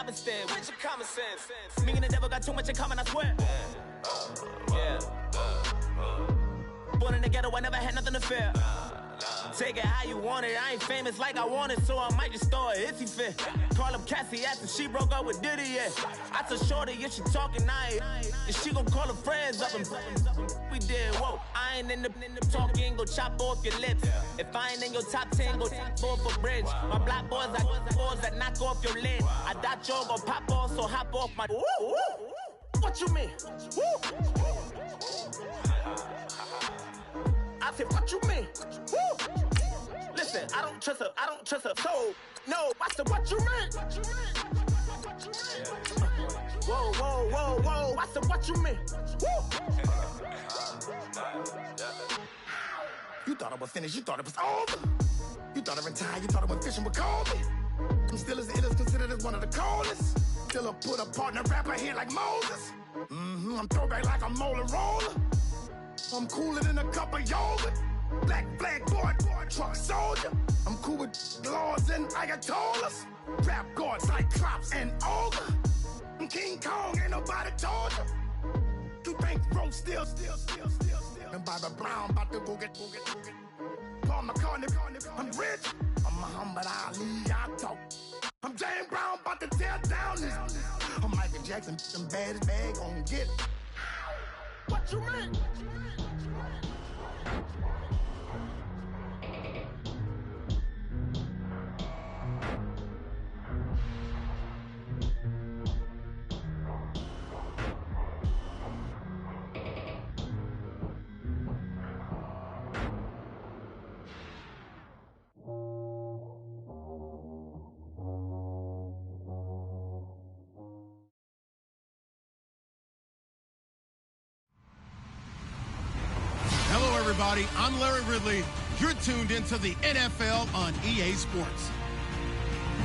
Galveston. Where's your common sense? Me and the devil got too much in common, I swear. Yeah. Born in the ghetto, I never had nothing to fear. Take it how you want it. I ain't famous like I want it, so I might just throw it if he fit. Call up Cassie after she broke up with Diddy, yeah. I told Shorty if she talking, I ain't. And she gon' call her friends up and we did, whoa. I ain't in the talking, go chop off your lips. If I ain't in your top 10, go top off a bridge. My black boys, I got boys that knock off your lid. I thought y'all gon' pop off, so hop off my. What you mean? I said, what you mean? Listen, I don't trust her, so, no, I said, what you mean? Whoa, I said, what you mean? You thought I was finished, you thought it was over. You thought I retired, you thought I went fishing with Kobe. I'm still as ill as considered as one of the coldest. Still a put a partner rapper here like Moses. I'm throwback like a molar roller. I'm cooler than a cup of yogurt. Black flag boy, truck soldier. I'm cool with laws and Ayatollahs. Rap god, Cyclops and Olga. I'm King Kong, ain't nobody told you. You think Rose still. And Bobby Brown about to go get. Paul McCartney, I'm rich. I'm Muhammad Ali, I talk. I'm James Brown, about to tear down this. I'm Michael Jackson, them bad as bag gon' get it. What you mean? Everybody, I'm Larry Ridley. You're tuned into the NFL on EA Sports.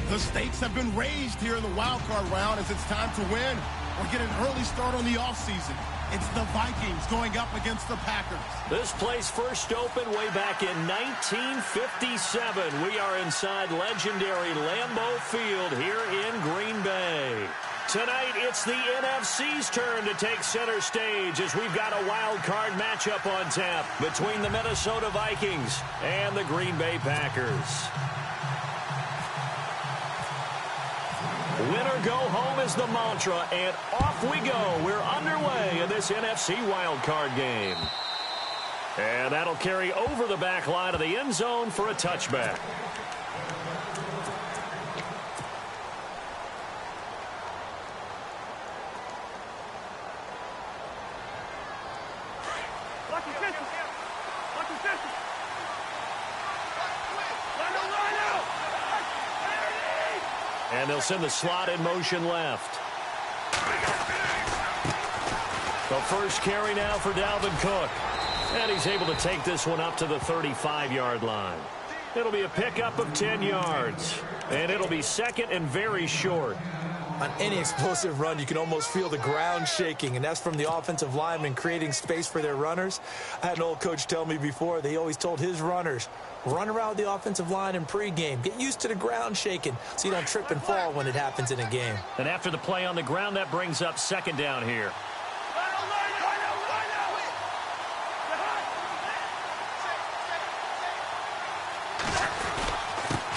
The stakes have been raised here in the wild card round as it's time to win or get an early start on the offseason. It's the Vikings going up against the Packers. This place first opened way back in 1957. We are inside legendary Lambeau Field here in Green Bay. Tonight, it's the NFC's turn to take center stage as we've got a wild card matchup on tap between the Minnesota Vikings and the Green Bay Packers. Winner go home is the mantra, and off we go. We're underway in this NFC wild card game. And that'll carry over the back line of the end zone for a touchback. And they'll send the slot in motion left. The first carry now for Dalvin Cook. And he's able to take this one up to the 35-yard line. It'll be a pickup of 10 yards. And it'll be second and very short. On any explosive run, you can almost feel the ground shaking, and that's from the offensive linemen creating space for their runners. I had an old coach tell me before, they always told his runners, run around the offensive line in pregame. Get used to the ground shaking so you don't trip and fall when it happens in a game. And after the play on the ground, that brings up second down here.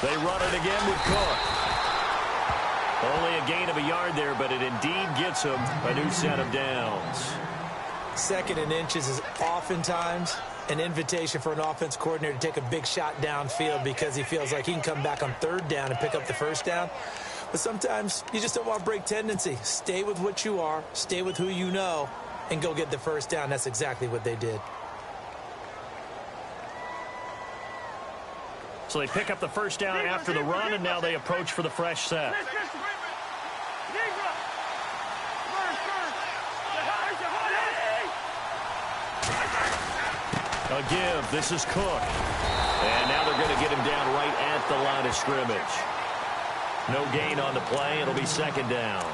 They run it again with Cook. Only a gain of a yard there, but it indeed gets him a new set of downs. Second and inches is oftentimes an invitation for an offense coordinator to take a big shot downfield because he feels like he can come back on third down and pick up the first down. But sometimes you just don't want to break tendency. Stay with what you are, stay with who you know, and go get the first down. That's exactly what they did. So they pick up the first down after the run, and now they approach for the fresh set. A give. This is Cook. And now they're going to get him down right at the line of scrimmage. No gain on the play. It'll be second down.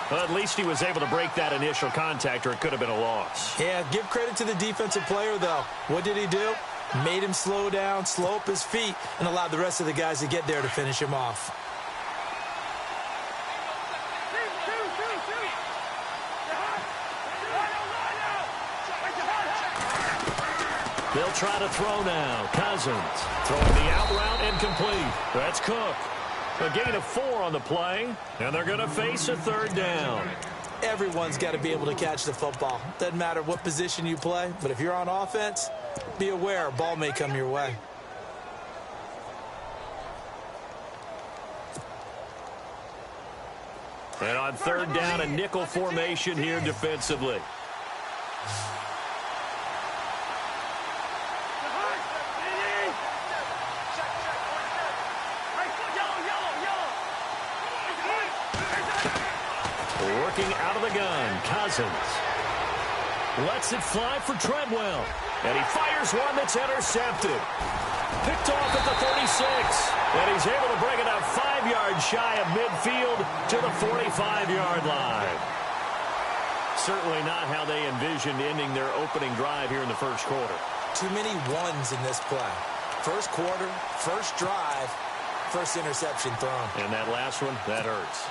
Well, at least he was able to break that initial contact, or it could have been a loss. Yeah, give credit to the defensive player, though. What did he do? Made him slow down, slow up his feet, and allowed the rest of the guys to get there to finish him off. They'll try to throw now. Cousins throwing the out route incomplete. That's Cook. A gain of 4 on the play, and they're going to face a third down. Everyone's got to be able to catch the football. Doesn't matter what position you play, but if you're on offense, be aware a ball may come your way. And on third down, a nickel formation here defensively. Working out of the gun, Cousins. Lets it fly for Treadwell. And he fires one that's intercepted. Picked off at the 36. And he's able to bring it up 5 yards shy of midfield to the 45-yard line. Certainly not how they envisioned ending their opening drive here in the first quarter. Too many ones in this play. First quarter, first drive, first interception thrown. And that last one, that hurts.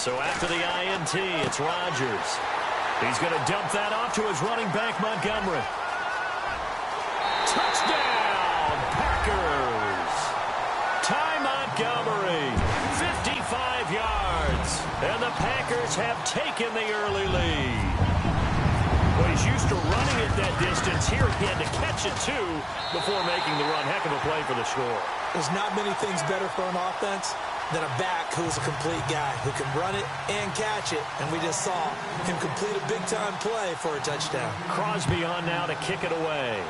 So after the INT, it's Rodgers. He's going to dump that off to his running back, Montgomery. Touchdown, Packers. Ty Montgomery, 55 yards. And the Packers have taken the early lead. Well, he's used to running it that distance. Here he had to catch it, too, before making the run. Heck of a play for the score. There's not many things better for an offense than a back who's a complete guy who can run it and catch it. And we just saw him complete a big-time play for a touchdown. Crosby on now to kick it away.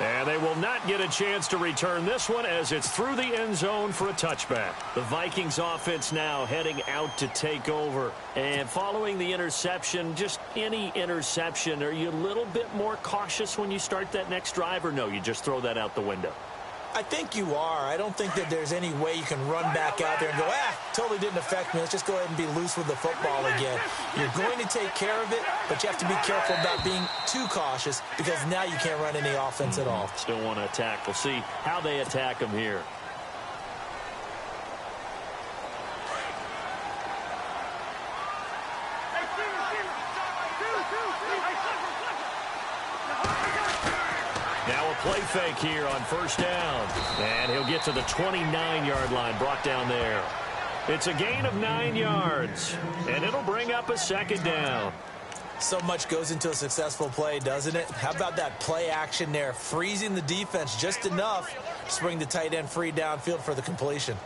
And they will not get a chance to return this one as it's through the end zone for a touchback. The Vikings offense now heading out to take over. And following the interception, just any interception, are you a little bit more cautious when you start that next drive, or no, you just throw that out the window? I think you are. I don't think that there's any way you can run back out there and go, totally didn't affect me. Let's just go ahead and be loose with the football again. You're going to take care of it, but you have to be careful about being too cautious because now you can't run any offense at all. Still want to attack. We'll see how they attack them here. Now a play fake here on first down. And he'll get to the 29-yard line, brought down there. It's a gain of 9 yards. And it'll bring up a second down. So much goes into a successful play, doesn't it? How about that play action there? Freezing the defense just enough to bring the tight end free downfield for the completion.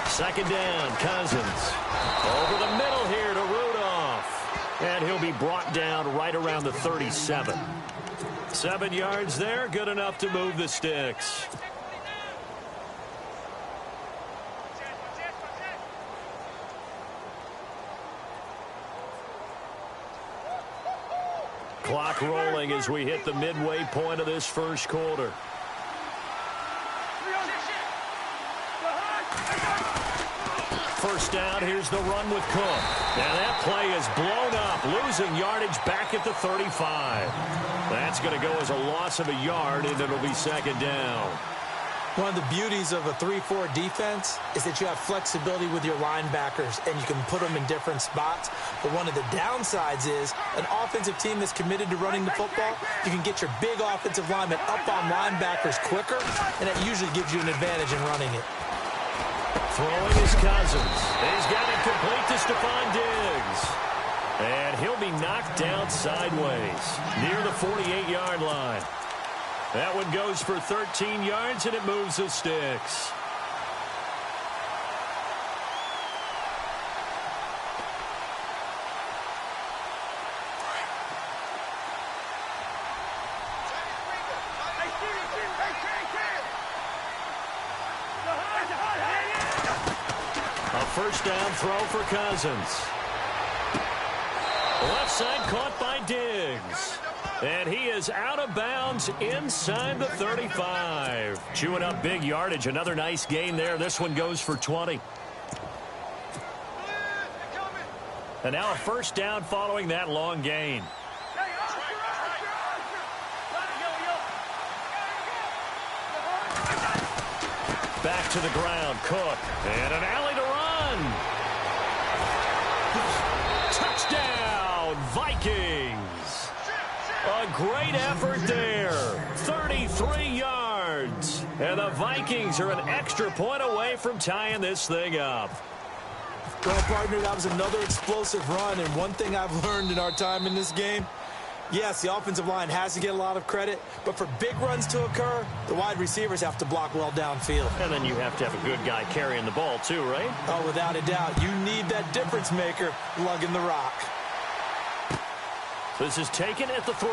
Second down, Cousins. Over the middle here to Rudolph. And he'll be brought down right around the 37. 7 yards there, good enough to move the sticks. Clock rolling as we hit the midway point of this first quarter. First down, here's the run with Cook. Now that play is blown up, losing yardage back at the 35. That's going to go as a loss of a yard, and it'll be second down. One of the beauties of a 3-4 defense is that you have flexibility with your linebackers, and you can put them in different spots. But one of the downsides is an offensive team that's committed to running the football, you can get your big offensive linemen up on linebackers quicker, and that usually gives you an advantage in running it. Throwing is Cousins. He's got it complete to Stephon Diggs. And he'll be knocked down sideways near the 48-yard line. That one goes for 13 yards, and it moves the sticks. First down throw for Cousins. Left side caught by Diggs. And he is out of bounds inside the 35. Chewing up big yardage. Another nice gain there. This one goes for 20. And now a first down following that long gain. Back to the ground, Cook. And an alley to run. Touchdown, Vikings. A great effort there. 33 yards. And the Vikings are an extra point away from tying this thing up. Well, partner, that was another explosive run. And one thing I've learned in our time in this game, yes, the offensive line has to get a lot of credit, but for big runs to occur, the wide receivers have to block well downfield. And then you have to have a good guy carrying the ball too, right? Oh, without a doubt. You need that difference maker lugging the rock. This is taken at the 3.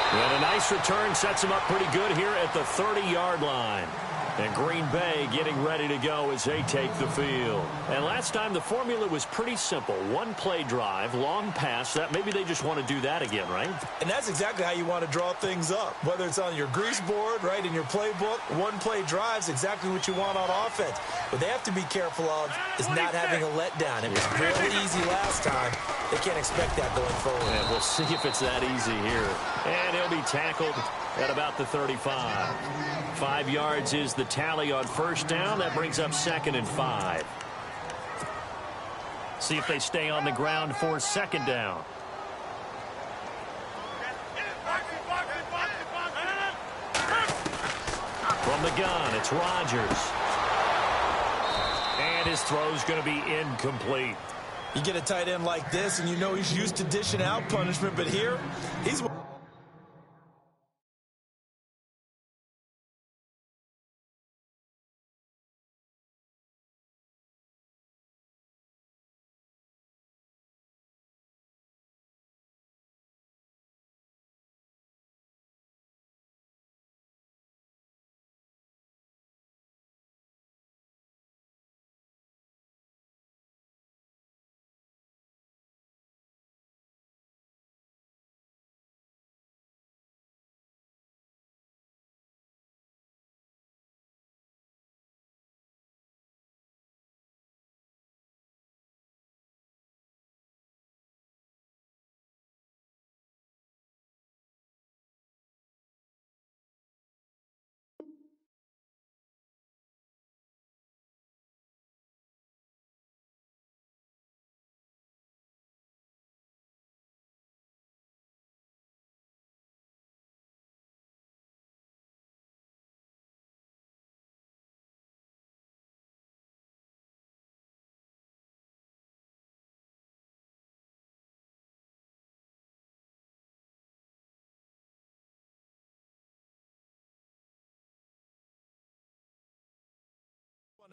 And a nice return sets him up pretty good here at the 30-yard line. And Green Bay getting ready to go as they take the field. And last time the formula was pretty simple. One play drive, long pass. That maybe they just want to do that again, right? And that's exactly how you want to draw things up. Whether it's on your grease board, right, in your playbook, one play drive's exactly what you want on offense. What they have to be careful of is not having a letdown. It was really easy last time. They can't expect that going forward. And we'll see if it's that easy here. And he'll be tackled at about the 35. 5 yards is the tally on first down. That brings up 2nd and 5. See if they stay on the ground for 2nd down. From the gun, it's Rodgers. And his throw's going to be incomplete. You get a tight end like this, and you know he's used to dishing out punishment, but here, he's...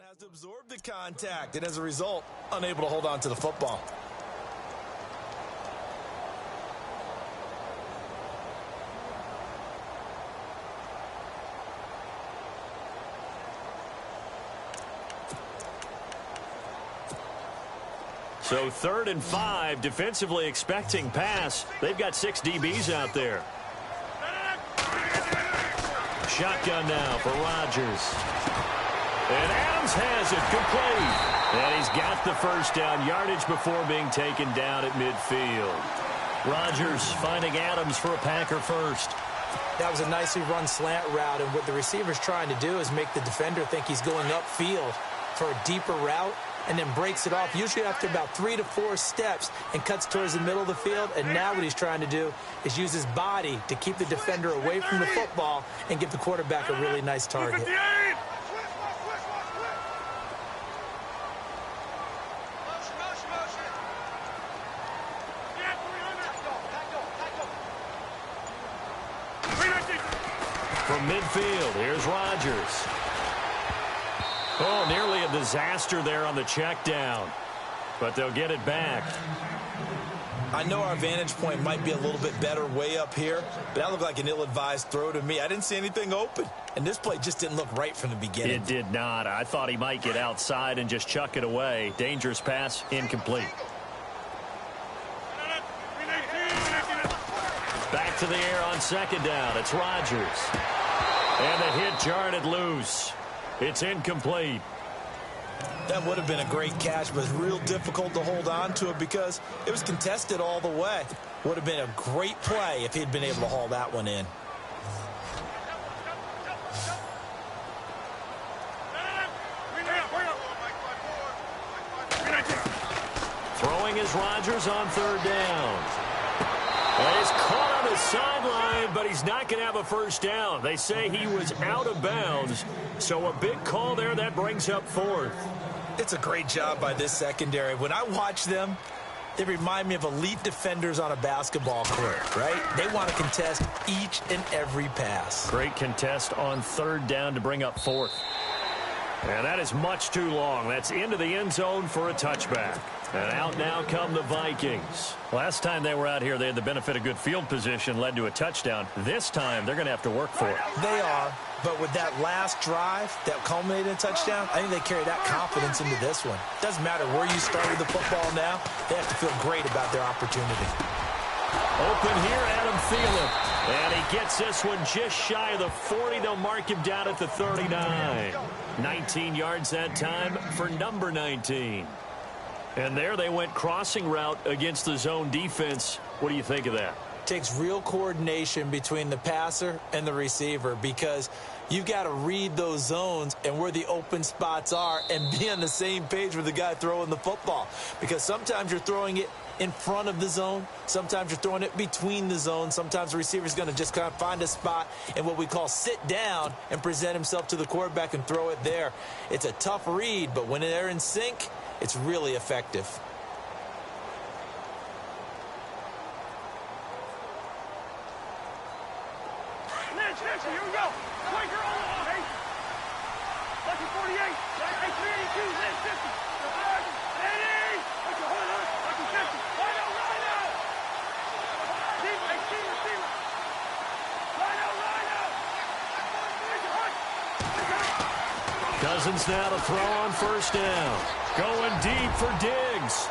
has to absorb the contact, and as a result, unable to hold on to the football. So 3rd and 5, defensively expecting pass. They've got 6 DBs out there. Shotgun now for Rodgers. And Adams has it complete. And he's got the first down yardage before being taken down at midfield. Rodgers finding Adams for a Packer first. That was a nicely run slant route, and what the receiver's trying to do is make the defender think he's going upfield for a deeper route, and then breaks it off, usually after about 3 to 4 steps, and cuts towards the middle of the field. And now what he's trying to do is use his body to keep the defender away from the football and give the quarterback a really nice target. From midfield, here's Rodgers. Oh, nearly a disaster there on the check down. But they'll get it back. I know our vantage point might be a little bit better way up here, but that looked like an ill-advised throw to me. I didn't see anything open, and this play just didn't look right from the beginning. It did not. I thought he might get outside and just chuck it away. Dangerous pass, incomplete. back to the air on second down. It's Rodgers. And the hit jarred it loose. It's incomplete. That would have been a great catch, but it's real difficult to hold on to it because it was contested all the way. Would have been a great play if he'd been able to haul that one in. Throwing is Rodgers on third down. Well, he's caught on the sideline, but he's not going to have a first down. They say he was out of bounds, so a big call there that brings up fourth. It's a great job by this secondary. When I watch them, they remind me of elite defenders on a basketball court, right? They want to contest each and every pass. Great contest on third down to bring up fourth. And that is much too long. That's into the end zone for a touchback. And out now come the Vikings. Last time they were out here, they had the benefit of good field position, led to a touchdown. This time, they're going to have to work for it. They are, but with that last drive that culminated in a touchdown, I think they carry that confidence into this one. Doesn't matter where you started the football now, they have to feel great about their opportunity. Open here, Adam Thielen. And he gets this one just shy of the 40. They'll mark him down at the 39. 19 yards that time for number 19. And there they went crossing route against the zone defense. What do you think of that? Takes real coordination between the passer and the receiver because you've got to read those zones and where the open spots are and be on the same page with the guy throwing the football. Because sometimes you're throwing it in front of the zone. Sometimes you're throwing it between the zones. Sometimes the receiver's going to just kind of find a spot and what we call sit down and present himself to the quarterback and throw it there. It's a tough read, but when they're in sync, it's really effective. Here we go. Quaker on the line. Lucky 48. Hey, 382. 50. 80. Lucky 50. Rhino. Team, receiver. Rhino. Cousins now to throw on first down. Going deep for Diggs.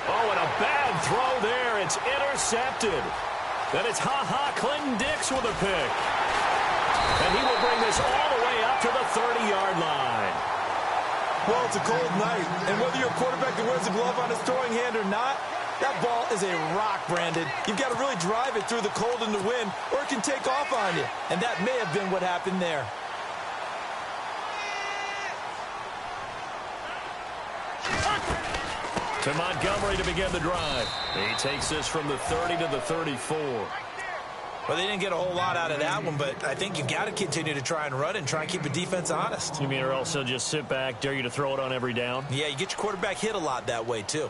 Oh, and a bad throw there. It's intercepted. Then it's Clinton-Dix with a pick. And he will bring this all the way up to the 30-yard line. Well, it's a cold night, and whether you're a quarterback that wears a glove on his throwing hand or not, that ball is a rock, Brandon. You've got to really drive it through the cold and the wind, or it can take off on you. And that may have been what happened there. To Montgomery to begin the drive. He takes this from the 30 to the 34. Well, they didn't get a whole lot out of that one, but I think you've got to continue to try and run and try and keep the defense honest. You mean or also just sit back, dare you to throw it on every down? Yeah, you get your quarterback hit a lot that way, too.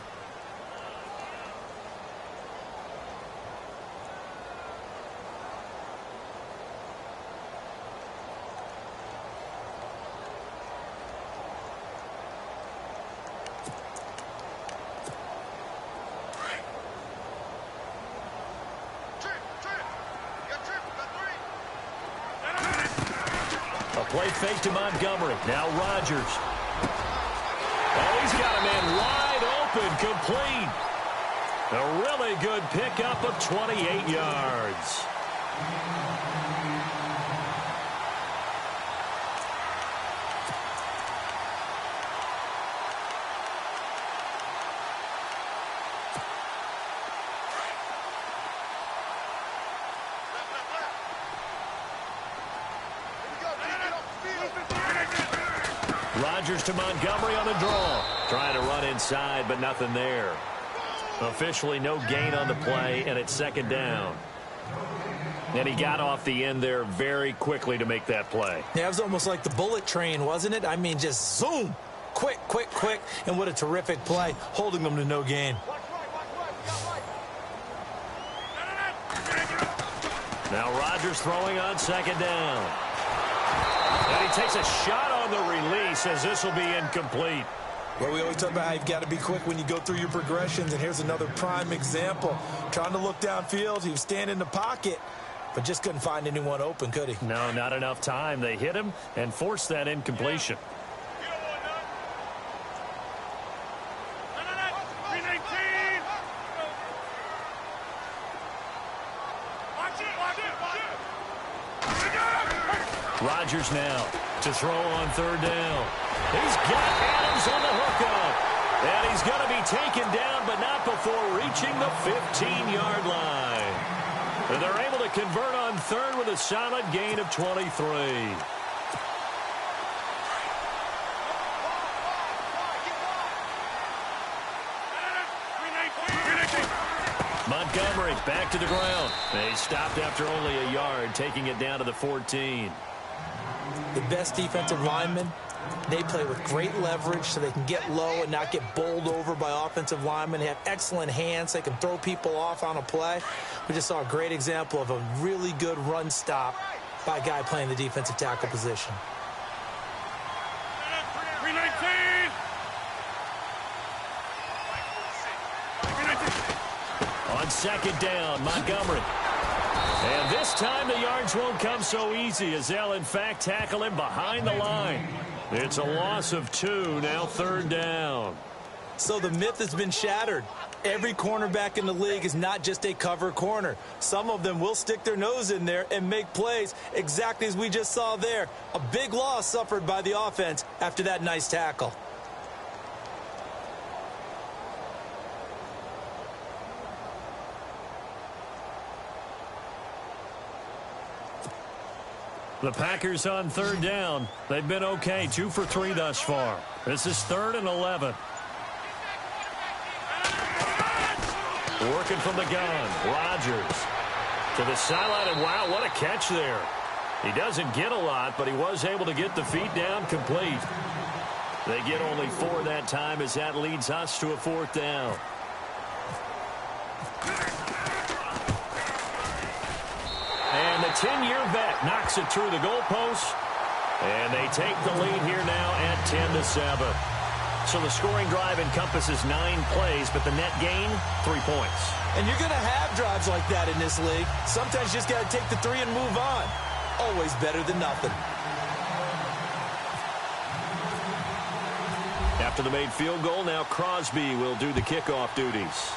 Play fake to Montgomery. Now Rodgers. Oh, he's got a man wide open, complete. A really good pickup of 28 yards. Rodgers to Montgomery on the draw. Trying to run inside, but nothing there. Officially no gain on the play, and it's second down. And he got off the end there very quickly to make that play. Yeah, it was almost like the bullet train, wasn't it? I mean, just zoom. Quick. And what a terrific play, holding them to no gain. Now Rodgers throwing on second down. And he takes a shot on the release as this will be incomplete. Well, we always talk about how you've got to be quick when you go through your progressions, and here's another prime example. Trying to look downfield, he was standing in the pocket, but just couldn't find anyone open, could he? No, not enough time. They hit him and forced that incompletion. Rodgers now to throw on third down. He's got Adams on the hookup. And he's going to be taken down, but not before reaching the 15-yard line. And they're able to convert on third with a solid gain of 23. Montgomery back to the ground. They stopped after only a yard, taking it down to the 14. The best defensive linemen, they play with great leverage so they can get low and not get bowled over by offensive linemen. They have excellent hands. They can throw people off on a play. We just saw a great example of a really good run stop by a guy playing the defensive tackle position. 319. On second down, Montgomery. And this time the yards won't come so easy as they'll, in fact, tackle him behind the line. It's a loss of 2, now third down. So the myth has been shattered. Every cornerback in the league is not just a cover corner. Some of them will stick their nose in there and make plays exactly as we just saw there. A big loss suffered by the offense after that nice tackle. The Packers on third down. They've been okay, 2 for 3 thus far. This is 3rd and 11. Working from the gun, Rodgers to the sideline, and wow, what a catch there. He doesn't get a lot, but he was able to get the feet down complete. They get only 4 that time as that leads us to a 4th down. And the 10-year vet knocks it through the goalpost. And they take the lead here now at 10-7. So the scoring drive encompasses 9 plays, but the net gain, 3 points. And you're going to have drives like that in this league. Sometimes you just got to take the 3 and move on. Always better than nothing. After the made field goal, now Crosby will do the kickoff duties.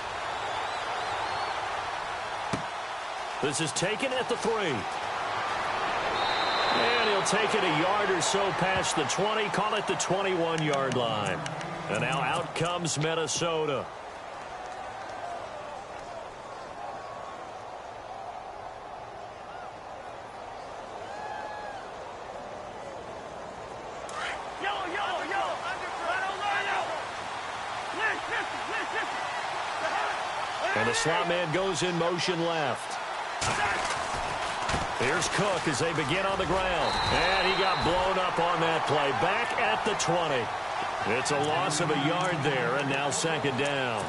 This is taken at the 3. And he'll take it a yard or so past the 20, call it the 21-yard line. And now out comes Minnesota. And the slot man goes in motion left. Here's Cook as they begin on the ground. And he got blown up on that play. Back at the 20. It's a loss of a yard there, and now second down.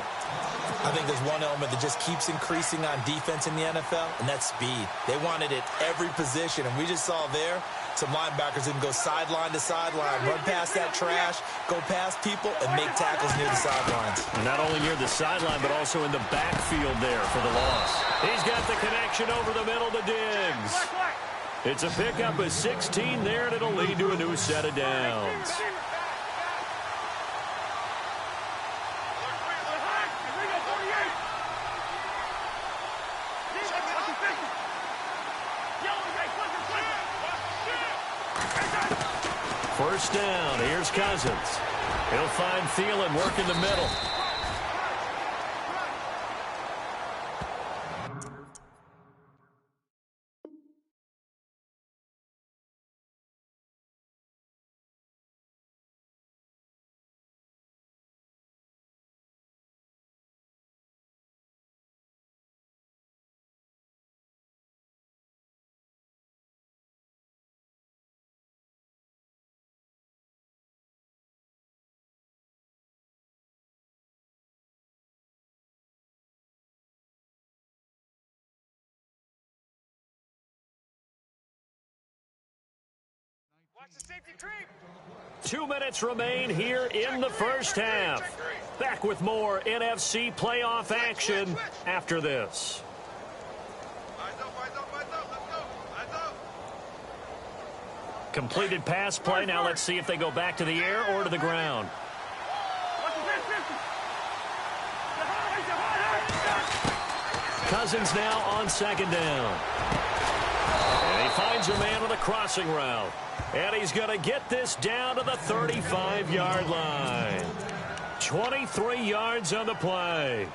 I think there's one element that just keeps increasing on defense in the NFL, and that's speed. They want it at every position, and we just saw there some linebackers who can go sideline to sideline, run past that trash, go past people, and make tackles near the sidelines. And not only near the sideline, but also in the backfield there for the loss. He's got the connection over the middle to Diggs. It's a pickup of 16 there, and it'll lead to a new set of downs. First down. Here's Cousins. He'll find Thielen working the middle. Watch the safety creep. 2 minutes remain here in the first half. Back with more NFC playoff action after this. Completed pass play. Now let's see if they go back to the air or to the ground. Cousins now on second down. And he He finds a man on the crossing route. And he's going to get this down to the 35-yard line. 23 yards on the play.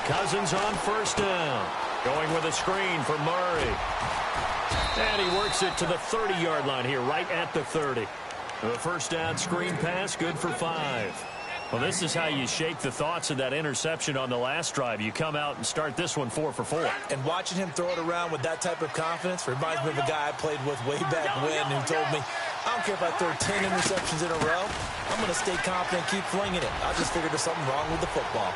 Cousins on first down. Going with a screen for Murray. And he works it to the 30-yard line here, right at the 30. The first down screen pass, good for 5. Well, this is how you shake the thoughts of that interception on the last drive. You come out and start this one 4 for 4. And watching him throw it around with that type of confidence reminds me of a guy I played with way back when who told me, I don't care if I throw 10 interceptions in a row. I'm going to stay confident, keep flinging it. I just figured there's something wrong with the football.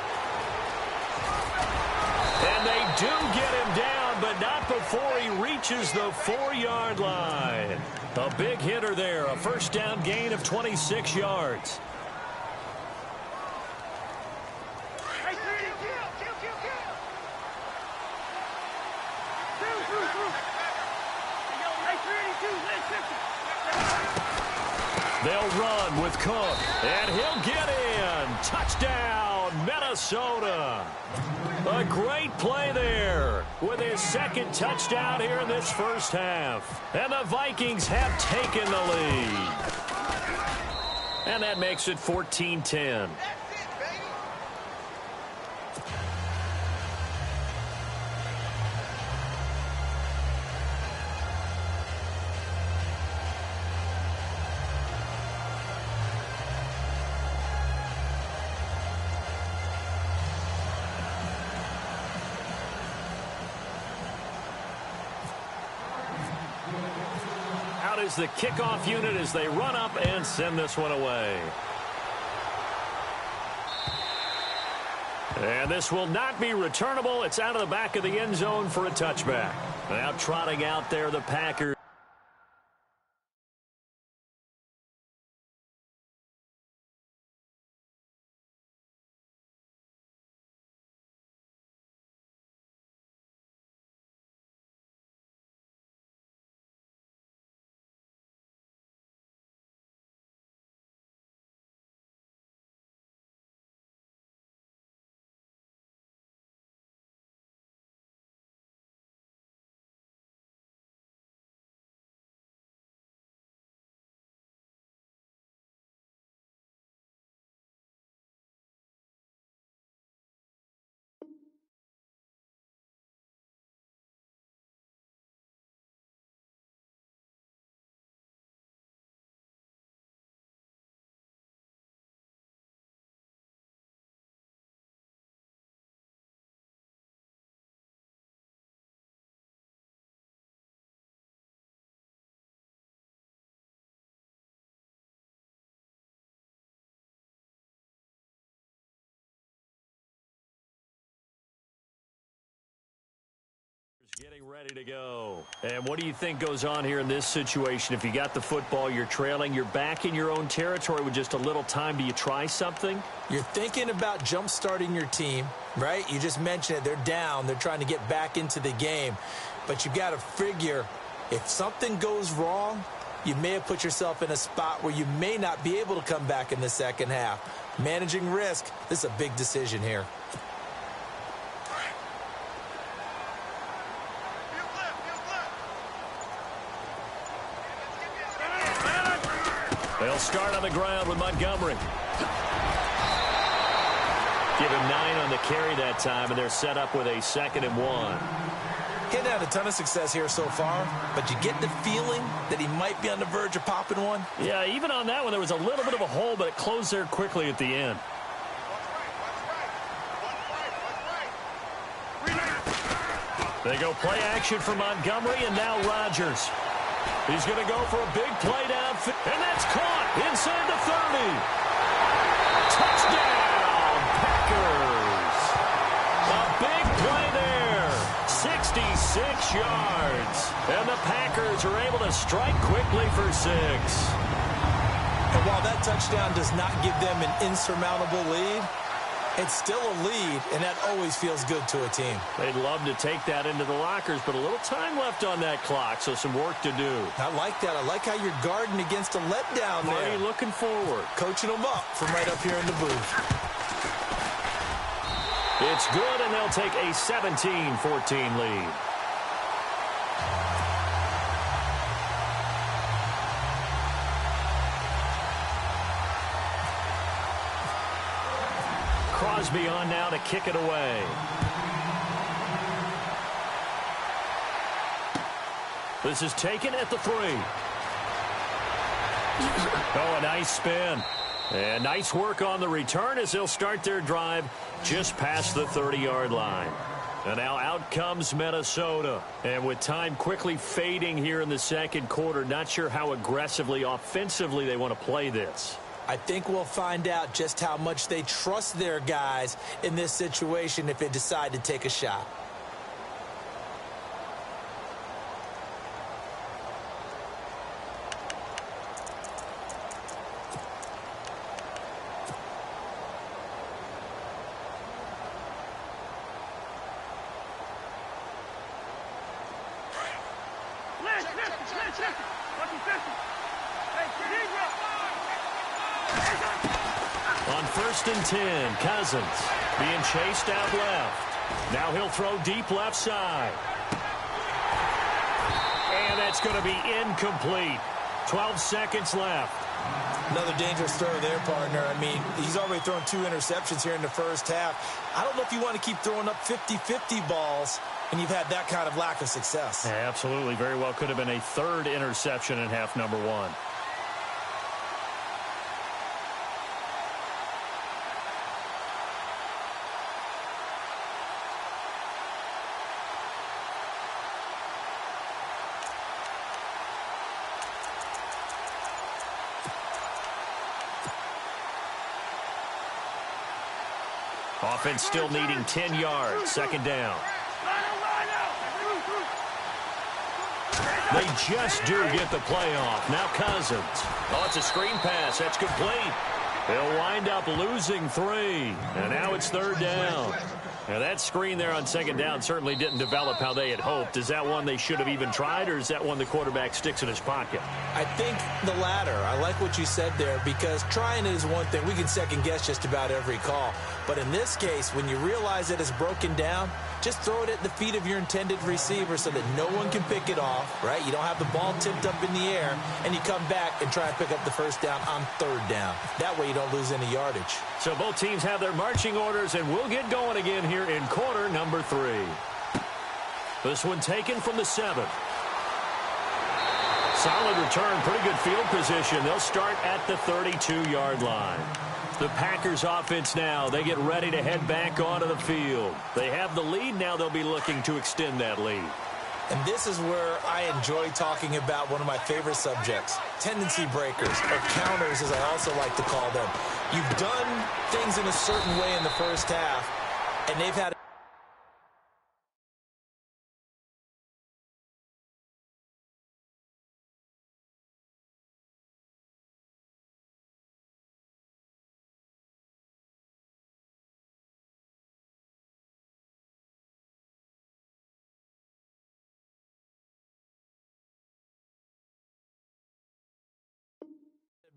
And they do get him down, but not before he reaches the 4-yard line. A big hitter there, a first down gain of 26 yards. They'll run with Cook, and he'll get in. Touchdown, Minnesota. A great play there with his second touchdown here in this first half. And the Vikings have taken the lead. And that makes it 14-10. Is the kickoff unit as they run up and send this one away. And this will not be returnable. It's out of the back of the end zone for a touchback. Now trotting out there the Packers. Getting ready to go. And what do you think goes on here in this situation? If you got the football, you're trailing, you're back in your own territory with just a little time. Do you try something? You're thinking about jump-starting your team, right? You just mentioned it. They're down. They're trying to get back into the game. But you got to figure if something goes wrong, you may have put yourself in a spot where you may not be able to come back in the second half. Managing risk, this is a big decision here. They'll start on the ground with Montgomery. Give him 9 on the carry that time, and they're set up with a 2nd and 1. He hadn't had a ton of success here so far, but you get the feeling that he might be on the verge of popping one. Yeah, even on that one, there was a little bit of a hole, but it closed there quickly at the end. They go play action for Montgomery, and now Rodgers. He's going to go for a big play downfield, and that's caught inside the 30. Touchdown, Packers. A big play there, 66 yards. And the Packers are able to strike quickly for 6. And while that touchdown does not give them an insurmountable lead, It's still a lead, and that always feels good to a team. They'd love to take that into the lockers, but a little time left on that clock, so some work to do. I like that. I like how you're guarding against a letdown there. Marty looking forward. Coaching them up from right up here in the booth. It's good, and they'll take a 17-14 lead. Crosby on now to kick it away. This is taken at the 3. Oh, a nice spin. And nice work on the return as they'll start their drive just past the 30-yard line. And now out comes Minnesota. And with time quickly fading here in the second quarter, not sure how aggressively, offensively they want to play this. I think we'll find out just how much they trust their guys in this situation if they decide to take a shot. On 1st and 10, Cousins being chased out left. Now he'll throw deep left side. And that's going to be incomplete. 12 seconds left. Another dangerous throw there, partner. I mean, he's already thrown 2 interceptions here in the first half. I don't know if you want to keep throwing up 50-50 balls and you've had that kind of lack of success. Yeah, absolutely. Very well could have been a 3rd interception in half number 1. Offense still needing 10 yards. 2nd down. They just do get the play off. Now Cousins. Oh, it's a screen pass. That's complete. They'll wind up losing 3. And now it's 3rd down. Now that screen there on 2nd down certainly didn't develop how they had hoped. Is that one they should have even tried, or is that one the quarterback sticks in his pocket? I think the latter. I like what you said there, because trying it is one thing. We can second guess just about every call. But in this case, when you realize that it's broken down, just throw it at the feet of your intended receiver so that no one can pick it off, right? You don't have the ball tipped up in the air, and you come back and try and pick up the 1st down on 3rd down. That way you don't lose any yardage. So both teams have their marching orders, and we'll get going again here in quarter number 3. This one taken from the 7. Solid return, pretty good field position. They'll start at the 32-yard line. The Packers offense now, they get ready to head back onto the field. They have the lead. Now they'll be looking to extend that lead. And this is where I enjoy talking about one of my favorite subjects, tendency breakers, or counters as I also like to call them. You've done things in a certain way in the first half, and they've had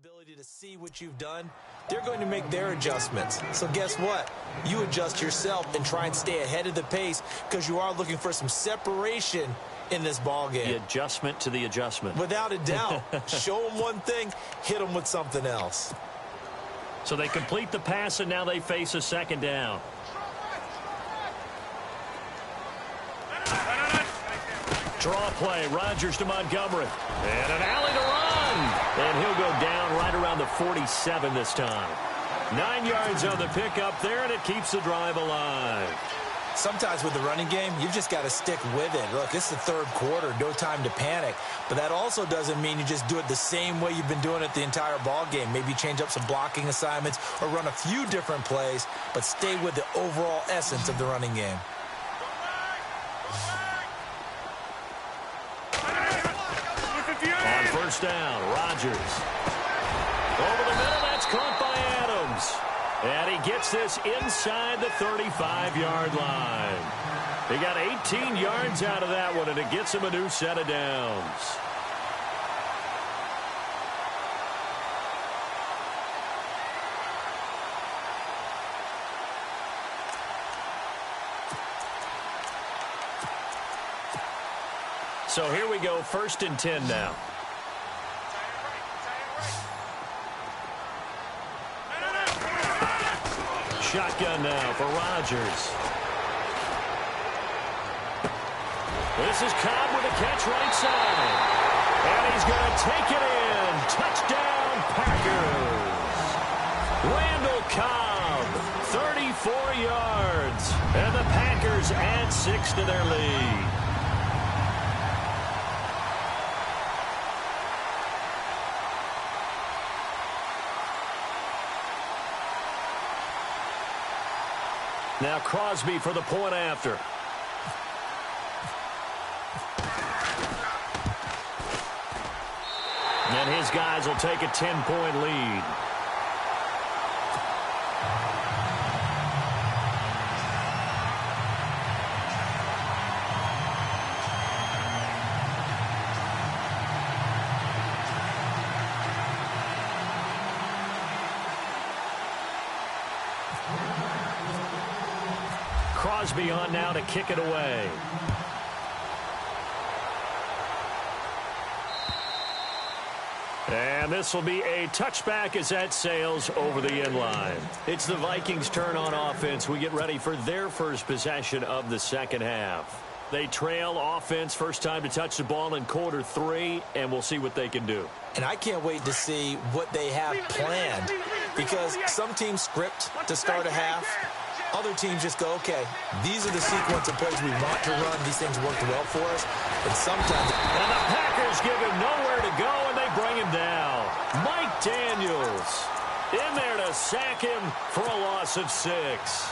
ability to see what you've done. They're going to make their adjustments. So guess what? You adjust yourself and try and stay ahead of the pace, because you are looking for some separation in this ball game. The adjustment to the adjustment. Without a doubt. Show them one thing, hit them with something else. So they complete the pass, and now they face a 2nd down. Draw play, Rodgers to Montgomery. And an alley to run. And he'll go down right around the 47 this time. 9 yards on the pickup there, and it keeps the drive alive. Sometimes with the running game, you've just got to stick with it. Look, it's the 3rd quarter, no time to panic. But that also doesn't mean you just do it the same way you've been doing it the entire ball game. Maybe change up some blocking assignments or run a few different plays, but stay with the overall essence of the running game. On 1st down, Rodgers. Over the middle, that's caught by Adams. And he gets this inside the 35-yard line. He got 18 yards out of that one, and it gets him a new set of downs. So here we go, 1st and 10 now. Shotgun now for Rodgers. This is Cobb with a catch right side. And he's going to take it in. Touchdown, Packers. Randall Cobb, 34 yards. And the Packers add 6 to their lead. Now Crosby for the point after. And his guys will take a 10-point lead. Crosby on now to kick it away. And this will be a touchback as that sails over the end line. It's the Vikings' turn on offense. We get ready for their first possession of the second half. They trail offense, first time to touch the ball in quarter 3, and we'll see what they can do. And I can't wait to see what they have planned, because some teams script to start a half. Other teams just go, okay, these are the sequence of plays we want to run. These things worked well for us. But sometimes... And the Packers give him nowhere to go, and they bring him down. Mike Daniels in there to sack him for a loss of 6.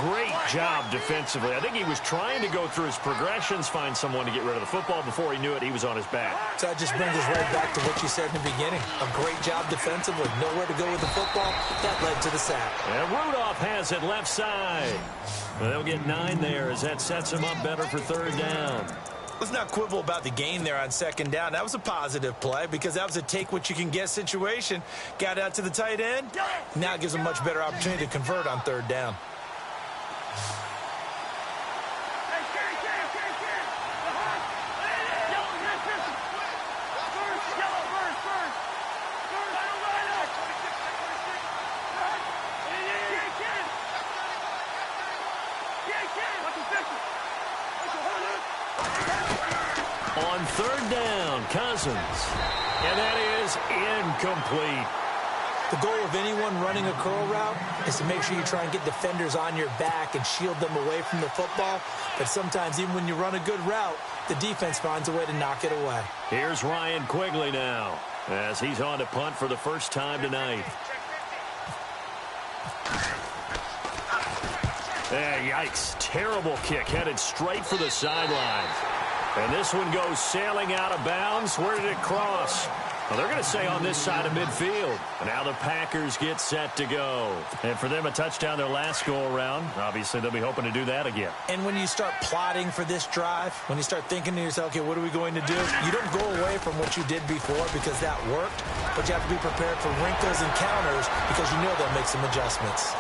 Great job defensively. I think he was trying to go through his progressions, find someone to get rid of the football. Before he knew it, he was on his back. So that just brings us right back to what you said in the beginning. A great job defensively. Nowhere to go with the football. That led to the sack. And Rudolph has it left side. Well, they'll get 9 there as that sets him up better for 3rd down. Let's not quibble about the gain there on 2nd down. That was a positive play because that was a take-what-you-can-get situation. Got out to the tight end. Now it gives him a much better opportunity to convert on 3rd down. On 3rd down, Cousins. And that is incomplete. The goal of anyone running a curl route is to make sure you try and get defenders on your back and shield them away from the football. But sometimes even when you run a good route, the defense finds a way to knock it away. Here's Ryan Quigley now as he's on to punt for the first time tonight. Yikes. Terrible kick headed straight for the sideline. And this one goes sailing out of bounds. Where did it cross? Well, they're going to say on this side of midfield. And now the Packers get set to go. And for them, a touchdown their last go-around. Obviously, they'll be hoping to do that again. And when you start plotting for this drive, when you start thinking to yourself, okay, what are we going to do? You don't go away from what you did before because that worked. But you have to be prepared for wrinkles and counters because you know they'll make some adjustments.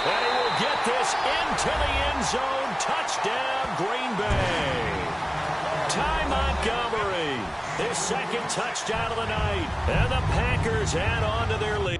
And he will get this into the end zone. Touchdown, Green Bay. Ty Montgomery, his 2nd touchdown of the night. And the Packers add on to their lead.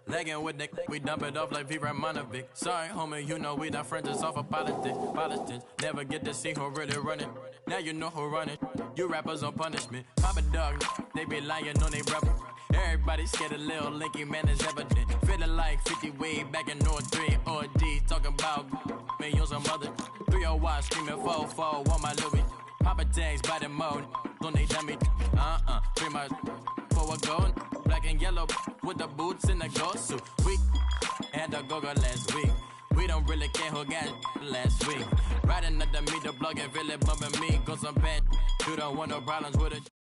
Legging with Nick, we dump it off like V. Ramanovic. Sorry, homie, you know we not friends, it's all for politics. Politics, never get to see who really running. Now you know who running. You rappers on punishment. Papa dog, they be lying on they brother. Everybody scared of Lil Linky, man, is evident. Feeling like 50 way back in 03 OD. Talking about me on some other 301 screaming 4-4 on my Louis. Papa tags by the mode. Don't they dummy? Free my for a gold. Black and yellow with the boots and the gold suit. We had a go-go last week. We don't really care who got last week. Riding under me, the blog and really bumping me. Cause I'm bad. You don't want no problems with it.